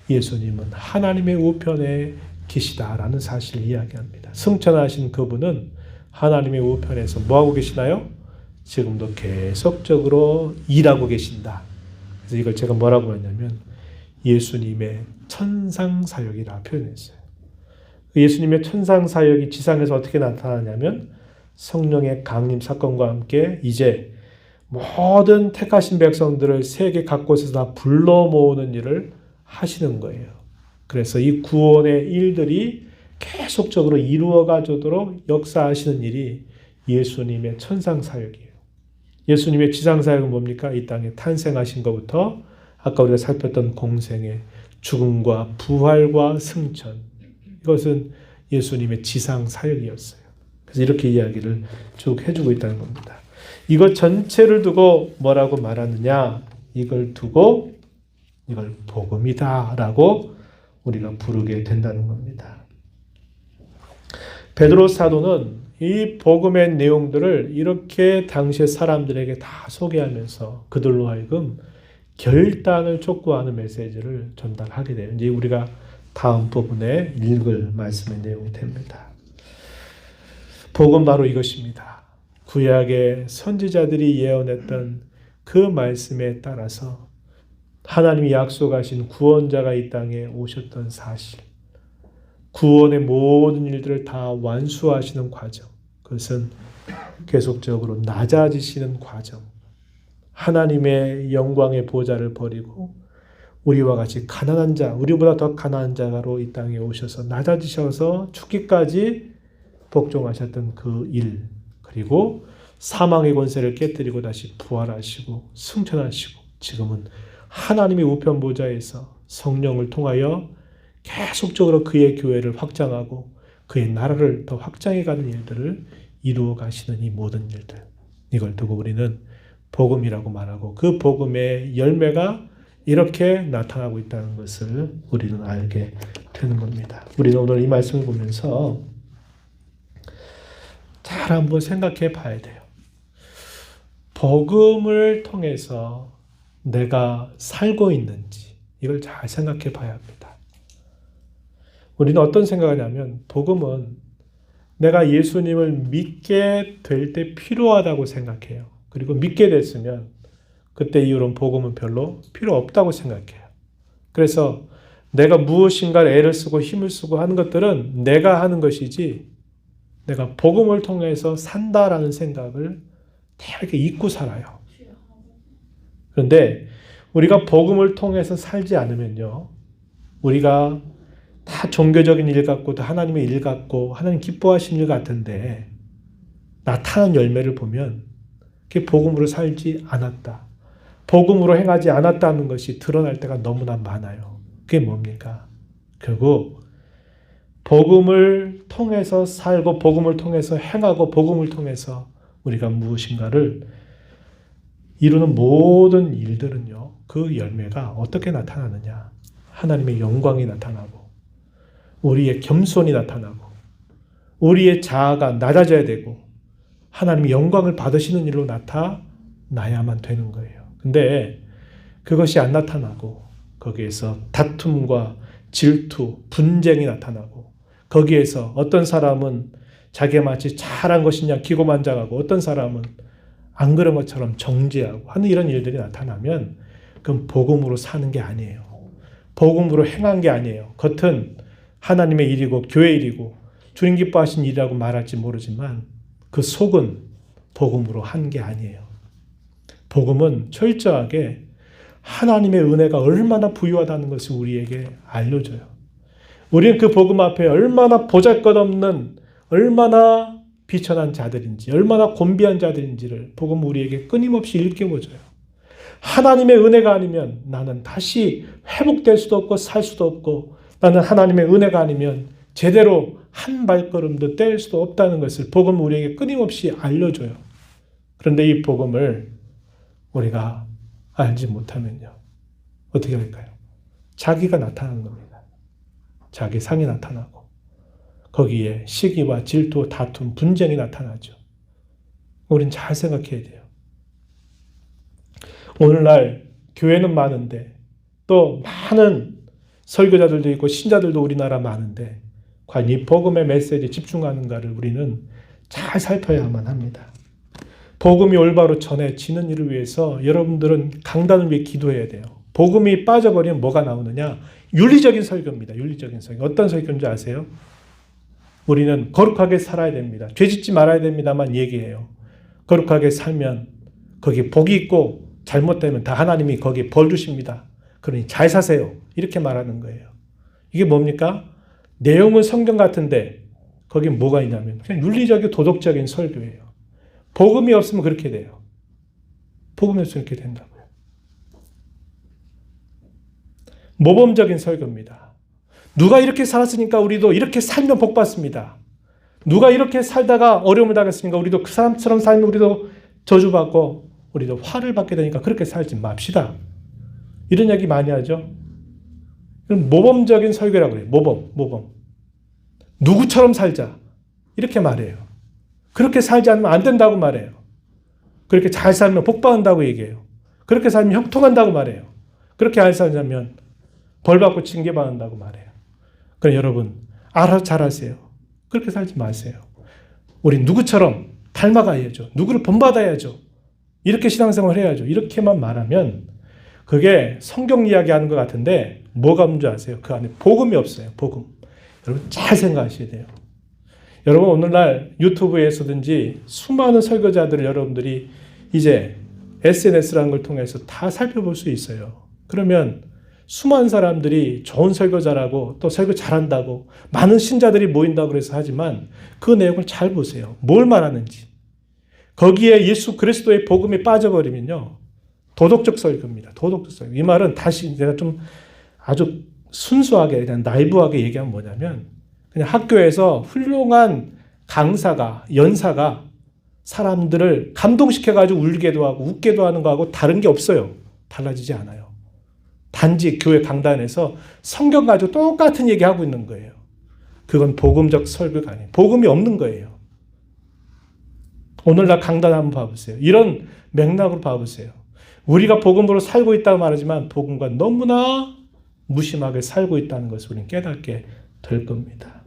Speaker 1: 예수님은 하나님의 우편에 계시다라는 사실을 이야기합니다. 승천하신 그분은 하나님의 우편에서 뭐하고 계시나요? 지금도 계속적으로 일하고 계신다. 그래서 이걸 제가 뭐라고 했냐면 예수님의 천상사역이라 표현했어요. 예수님의 천상사역이 지상에서 어떻게 나타나냐면 성령의 강림 사건과 함께 이제 모든 택하신 백성들을 세계 각곳에서 다 불러 모으는 일을 하시는 거예요. 그래서 이 구원의 일들이 계속적으로 이루어가도록 역사하시는 일이 예수님의 천상사역이에요. 예수님의 지상사역은 뭡니까? 이 땅에 탄생하신 것부터 아까 우리가 살폈던 공생의 죽음과 부활과 승천, 이것은 예수님의 지상사역이었어요. 그래서 이렇게 이야기를 쭉 해주고 있다는 겁니다. 이것 전체를 두고 뭐라고 말하느냐? 이걸 두고 이걸 복음이다 라고 우리가 부르게 된다는 겁니다. 베드로 사도는 이 복음의 내용들을 이렇게 당시의 사람들에게 다 소개하면서 그들로 하여금 결단을 촉구하는 메시지를 전달하게 돼요. 이제 우리가 다음 부분에 읽을 말씀의 내용이 됩니다. 복음 바로 이것입니다. 구약의 선지자들이 예언했던 그 말씀에 따라서 하나님이 약속하신 구원자가 이 땅에 오셨던 사실, 구원의 모든 일들을 다 완수하시는 과정, 그것은 계속적으로 낮아지시는 과정, 하나님의 영광의 보좌를 버리고 우리와 같이 가난한 자, 우리보다 더 가난한 자로 이 땅에 오셔서 낮아지셔서 죽기까지 복종하셨던 그 일, 그리고 사망의 권세를 깨뜨리고 다시 부활하시고 승천하시고 지금은 하나님의 우편 보좌에서 성령을 통하여 계속적으로 그의 교회를 확장하고 그의 나라를 더 확장해가는 일들을 이루어 가시는 이 모든 일들, 이걸 두고 우리는 복음이라고 말하고 그 복음의 열매가 이렇게 나타나고 있다는 것을 우리는 알게 되는 겁니다. 우리는 오늘 이 말씀을 보면서 잘 한번 생각해 봐야 돼요. 복음을 통해서 내가 살고 있는지 이걸 잘 생각해 봐야 합니다. 우리는 어떤 생각을 하냐면 복음은 내가 예수님을 믿게 될 때 필요하다고 생각해요. 그리고 믿게 됐으면 그때 이후로는 복음은 별로 필요 없다고 생각해요. 그래서 내가 무엇인가를 애를 쓰고 힘을 쓰고 하는 것들은 내가 하는 것이지 내가 복음을 통해서 산다라는 생각을 다 이렇게 잊고 살아요. 그런데 우리가 복음을 통해서 살지 않으면요, 우리가 다 종교적인 일 같고 또 하나님의 일 같고 하나님 기뻐하시는 일 같은데 나타난 열매를 보면 그게 복음으로 살지 않았다. 복음으로 행하지 않았다는 것이 드러날 때가 너무나 많아요. 그게 뭡니까? 결국 복음을 통해서 살고 복음을 통해서 행하고 복음을 통해서 우리가 무엇인가를 이루는 모든 일들은요. 그 열매가 어떻게 나타나느냐. 하나님의 영광이 나타나고 우리의 겸손이 나타나고 우리의 자아가 낮아져야 되고 하나님의 영광을 받으시는 일로 나타나야만 되는 거예요. 근데 그것이 안 나타나고 거기에서 다툼과 질투, 분쟁이 나타나고 거기에서 어떤 사람은 자기가 마치 잘한 것이냐 기고만장하고 어떤 사람은 안 그런 것처럼 정죄하고 하는 이런 일들이 나타나면 그건 복음으로 사는 게 아니에요. 복음으로 행한 게 아니에요. 겉은 하나님의 일이고 교회 일이고 주님 기뻐하신 일이라고 말할지 모르지만 그 속은 복음으로 한 게 아니에요. 복음은 철저하게 하나님의 은혜가 얼마나 부유하다는 것을 우리에게 알려줘요. 우리는 그 복음 앞에 얼마나 보잘것없는 얼마나 비천한 자들인지 얼마나 곤비한 자들인지를 복음 우리에게 끊임없이 일깨워줘요. 하나님의 은혜가 아니면 나는 다시 회복될 수도 없고 살 수도 없고 나는 하나님의 은혜가 아니면 제대로 한 발걸음도 뗄 수도 없다는 것을 복음 우리에게 끊임없이 알려줘요. 그런데 이 복음을 우리가 알지 못하면요. 어떻게 할까요? 자기가 나타나는 겁니다. 자기 상이 나타나고 거기에 시기와 질투, 다툼, 분쟁이 나타나죠. 우린 잘 생각해야 돼요. 오늘날 교회는 많은데 또 많은 설교자들도 있고 신자들도 우리나라 많은데 과연 이 복음의 메시지에 집중하는가를 우리는 잘 살펴야만 합니다. 복음이 올바로 전해지는 일을 위해서 여러분들은 강단을 위해 기도해야 돼요. 복음이 빠져버리면 뭐가 나오느냐? 윤리적인 설교입니다. 윤리적인 설교. 어떤 설교인지 아세요? 우리는 거룩하게 살아야 됩니다. 죄짓지 말아야 됩니다만 얘기해요. 거룩하게 살면 거기에 복이 있고 잘못되면 다 하나님이 거기에 벌 주십니다. 그러니 잘 사세요. 이렇게 말하는 거예요. 이게 뭡니까? 내용은 성경 같은데 거기에 뭐가 있냐면 그냥 윤리적인 도덕적인 설교예요. 복음이 없으면 그렇게 돼요. 복음이 없으면 그렇게 된다고요. 모범적인 설교입니다. 누가 이렇게 살았으니까 우리도 이렇게 살면 복 받습니다. 누가 이렇게 살다가 어려움을 당했으니까 우리도 그 사람처럼 살면 우리도 저주받고 우리도 화를 받게 되니까 그렇게 살지 맙시다. 이런 얘기 많이 하죠. 모범적인 설교라고 그래요. 모범. 누구처럼 살자. 이렇게 말해요. 그렇게 살지 않으면 안 된다고 말해요. 그렇게 잘 살면 복 받는다고 얘기해요. 그렇게 살면 형통한다고 말해요. 그렇게 안 살자면 벌 받고 징계 받는다고 말해요. 그럼 여러분 알아서 잘하세요. 그렇게 살지 마세요. 우리 누구처럼 닮아가야죠. 누구를 본받아야죠. 이렇게 신앙생활을 해야죠. 이렇게만 말하면 그게 성경 이야기하는 것 같은데 뭐가 없는 줄 아세요? 그 안에 복음이 없어요. 복음. 여러분 잘 생각하셔야 돼요. 여러분 오늘날 유튜브에서든지 수많은 설교자들을 여러분들이 이제 SNS라는 걸 통해서 다 살펴볼 수 있어요. 그러면 수많은 사람들이 좋은 설교자라고 또 설교 잘한다고 많은 신자들이 모인다고 그래서 하지만 그 내용을 잘 보세요. 뭘 말하는지. 거기에 예수 그리스도의 복음이 빠져버리면요. 도덕적 설교입니다. 도덕적 설교. 이 말은 다시 내가 좀 아주 순수하게 그냥 나이브하게 얘기하면 뭐냐면 그냥 학교에서 훌륭한 강사가 연사가 사람들을 감동시켜가지고 울게도 하고 웃게도 하는 거하고 다른 게 없어요. 달라지지 않아요. 단지 교회 강단에서 성경 가지고 똑같은 얘기하고 있는 거예요. 그건 복음적 설교가 아니에요. 복음이 없는 거예요. 오늘날 강단 한번 봐보세요. 이런 맥락으로 봐보세요. 우리가 복음으로 살고 있다고 말하지만 복음과 너무나 무심하게 살고 있다는 것을 우리는 깨닫게 될 겁니다.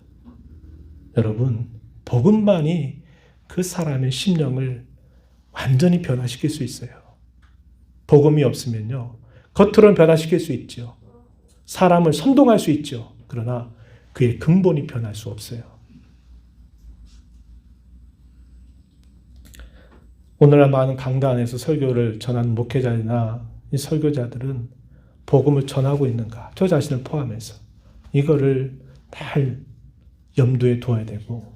Speaker 1: 여러분, 복음만이 그 사람의 심령을 완전히 변화시킬 수 있어요. 복음이 없으면요. 겉으로는 변화시킬 수 있죠. 사람을 선동할 수 있죠. 그러나 그의 근본이 변할 수 없어요. 오늘날 많은 강단에서 설교를 전하는 목회자나 이 설교자들은 복음을 전하고 있는가? 저 자신을 포함해서 이거를 잘 염두에 둬야 되고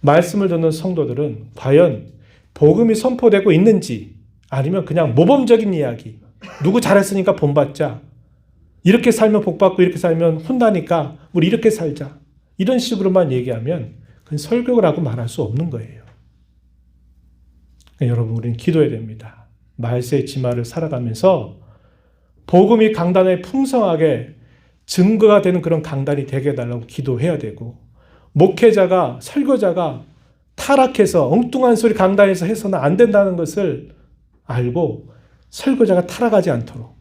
Speaker 1: 말씀을 듣는 성도들은 과연 복음이 선포되고 있는지 아니면 그냥 모범적인 이야기 누구 잘했으니까 본받자. 이렇게 살면 복받고 이렇게 살면 혼나니까 우리 이렇게 살자. 이런 식으로만 얘기하면 그건 설교라고 말할 수 없는 거예요. 그러니까 여러분, 우리는 기도해야 됩니다. 말세의 지마를 살아가면서 복음이 강단에 풍성하게 증거가 되는 그런 강단이 되게 해달라고 기도해야 되고, 목회자가, 설교자가 타락해서 엉뚱한 소리 강단에서 해서는 안 된다는 것을 알고 설교자가 타락하지 않도록,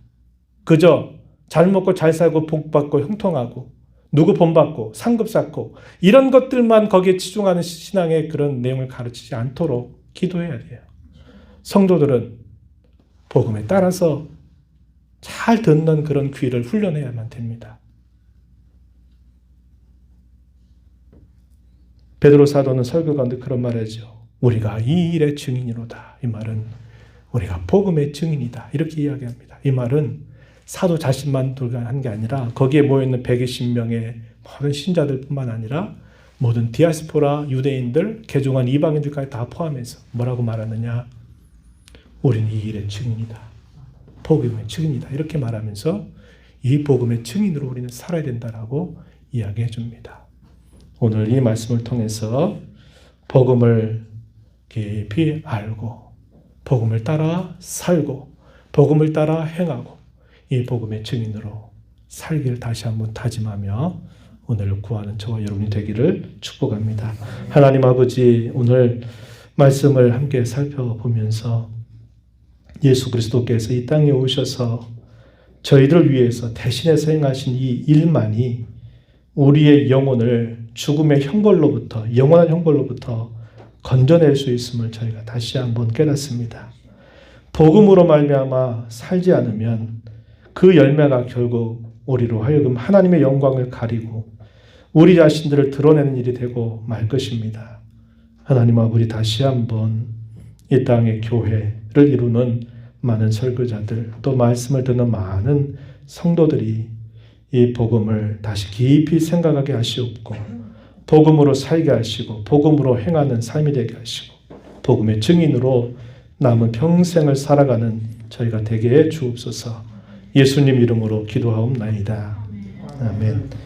Speaker 1: 그저 잘 먹고 잘 살고 복 받고 형통하고 누구 본받고 상급 쌓고 이런 것들만 거기에 치중하는 신앙의 그런 내용을 가르치지 않도록 기도해야 돼요. 성도들은 복음에 따라서 잘 듣는 그런 귀를 훈련해야만 됩니다. 베드로 사도는 설교 가운데 그런 말을 하죠. 우리가 이 일의 증인이로다. 이 말은 우리가 복음의 증인이다. 이렇게 이야기합니다. 이 말은 사도 자신만 한 게 아니라 거기에 모여있는 120명의 모든 신자들뿐만 아니라 모든 디아스포라 유대인들, 개종한 이방인들까지 다 포함해서 뭐라고 말하느냐. 우리는 이 일의 증인이다. 복음의 증인이다. 이렇게 말하면서 이 복음의 증인으로 우리는 살아야 된다라고 이야기해 줍니다. 오늘 이 말씀을 통해서 복음을 깊이 알고 복음을 따라 살고 복음을 따라 행하고 이 복음의 증인으로 살기를 다시 한번 다짐하며 오늘 구하는 저와 여러분이 되기를 축복합니다. 하나님 아버지, 오늘 말씀을 함께 살펴보면서 예수 그리스도께서 이 땅에 오셔서 저희들을 위해서 대신해서 행하신 이 일만이 우리의 영혼을 죽음의 형벌로부터, 영원한 형벌로부터 건져낼 수 있음을 저희가 다시 한번 깨닫습니다. 복음으로 말미암아 살지 않으면 그 열매가 결국 우리로 하여금 하나님의 영광을 가리고 우리 자신들을 드러내는 일이 되고 말 것입니다. 하나님 아버지, 다시 한번 이 땅의 교회를 이루는 많은 설교자들, 또 말씀을 듣는 많은 성도들이 이 복음을 다시 깊이 생각하게 하시옵고 복음으로 살게 하시고 복음으로 행하는 삶이 되게 하시고 복음의 증인으로 남은 평생을 살아가는 저희가 되게 해 주옵소서. 예수님 이름으로 기도하옵나이다. 아멘.